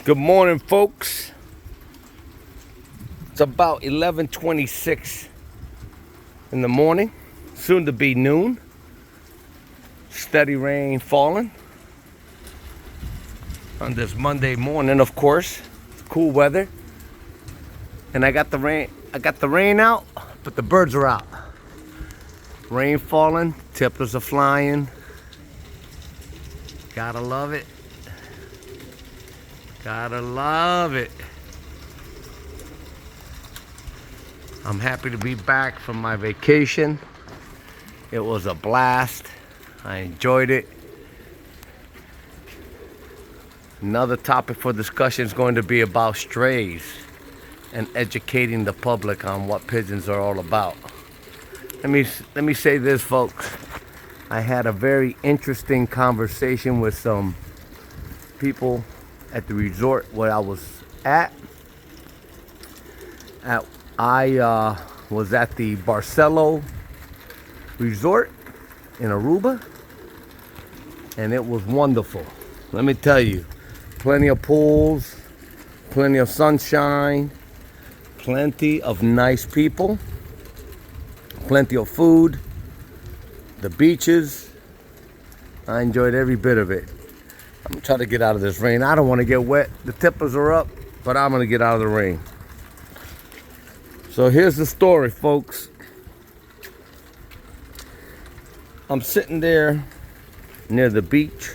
Good morning, folks. It's about 11:26 in the morning, soon to be noon. Steady rain falling on this Monday morning, of course. Cool weather. And I got the rain out, but the birds are out. Rain falling, tipplers are flying. Gotta love it. Gotta love it. I'm happy to be back from my vacation. It was a blast. I enjoyed it. Another topic for discussion is going to be about strays and educating the public on what pigeons are all about. Let me say this, folks. I had a very interesting conversation with some people at the resort where I was at. I was at the Barcelo Resort in Aruba, and it was wonderful. Let me tell you, plenty of pools, plenty of sunshine, plenty of nice people, plenty of food, the beaches. I enjoyed every bit of it. I'm trying to get out of this rain. I don't want to get wet. The tippers are up, but I'm going to get out of the rain. So here's the story, folks. I'm sitting there near the beach,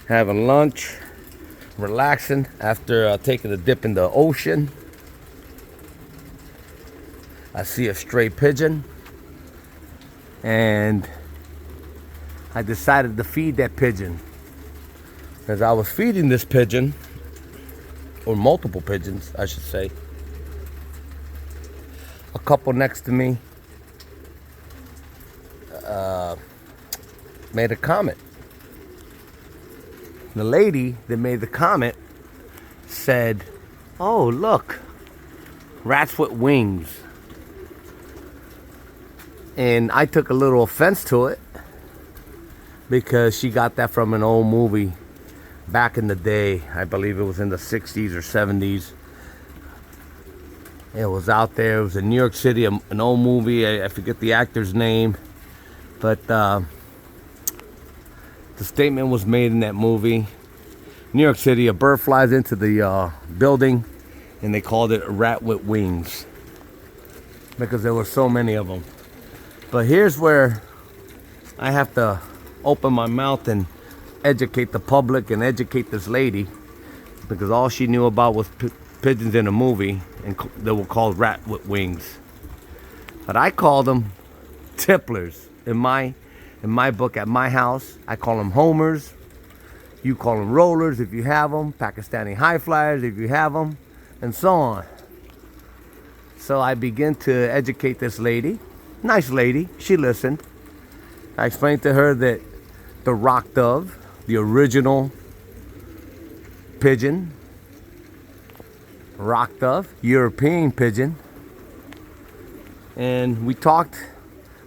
having lunch, relaxing after taking a dip in the ocean. I see a stray pigeon, and I decided to feed that pigeon. As I was feeding this pigeon, or multiple pigeons, I should say, a couple next to me made a comment. The lady that made the comment said, "Oh, look, rats with wings." And I took a little offense to it because she got that from an old movie back in the day. I believe it was in the 60s or 70s. It was out there. It was in New York City, an old movie. I forget the actor's name. But the statement was made in that movie. New York City, a bird flies into the building, and they called it a rat with wings because there were so many of them. But here's where I have to open my mouth and educate the public and educate this lady, because all she knew about was pigeons in a movie, and they were called rat with wings. But I call them tipplers in my book. At my house, I call them homers. You call them rollers if you have them, Pakistani high flyers if you have them, and so on. So I begin to educate this lady. Nice lady. She listened. I explained to her that the rock dove, the original pigeon, rock dove, European pigeon. And we talked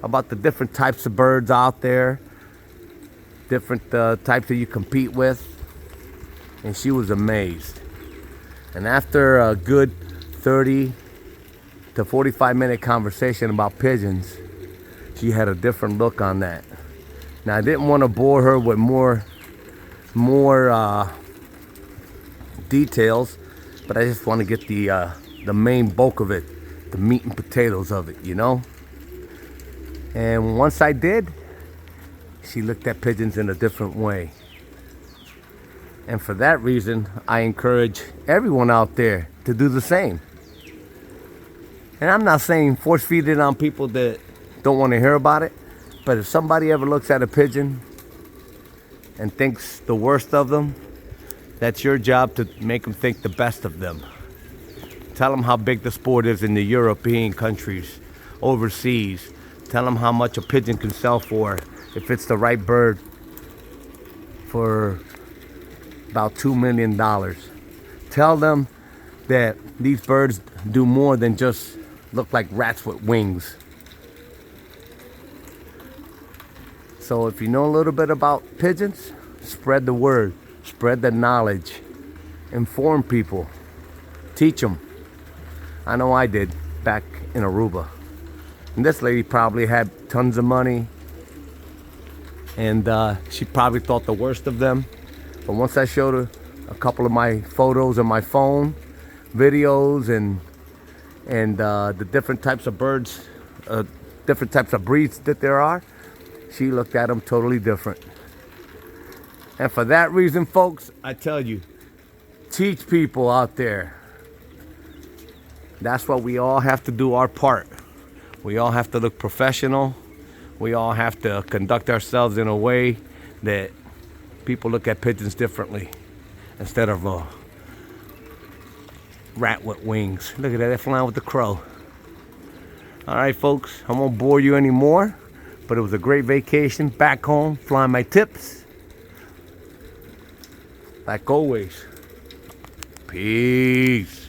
about the different types of birds out there, different types that you compete with. And she was amazed. And after a good 30 to 45-minute conversation about pigeons, she had a different look on that. Now, I didn't want to bore her with more details, but I just want to get the main bulk of it, the meat and potatoes of it, you know? And once I did, she looked at pigeons in a different way. And for that reason, I encourage everyone out there to do the same. And I'm not saying force feed it on people that don't want to hear about it, but if somebody ever looks at a pigeon and thinks the worst of them, that's your job to make them think the best of them. Tell them how big the sport is in the European countries, overseas. Tell them how much a pigeon can sell for, if it's the right bird, for about $2 million. Tell them that these birds do more than just look like rats with wings. So if you know a little bit about pigeons, spread the word, spread the knowledge. inform people, teach them. I know I did back in Aruba. And this lady probably had tons of money, and she probably thought the worst of them. But once I showed her a couple of my photos on my phone, videos, and the different types of birds, different types of breeds that there are, she looked at them totally different. And for that reason, folks, I tell you, teach people out there. That's what we all have to do our part. We all have to look professional. We all have to conduct ourselves in a way that people look at pigeons differently instead of a rat with wings. Look at that, they're flying with the crow. All right, folks, I won't bore you anymore, but it was a great vacation back home, flying my tips. Like always, peace.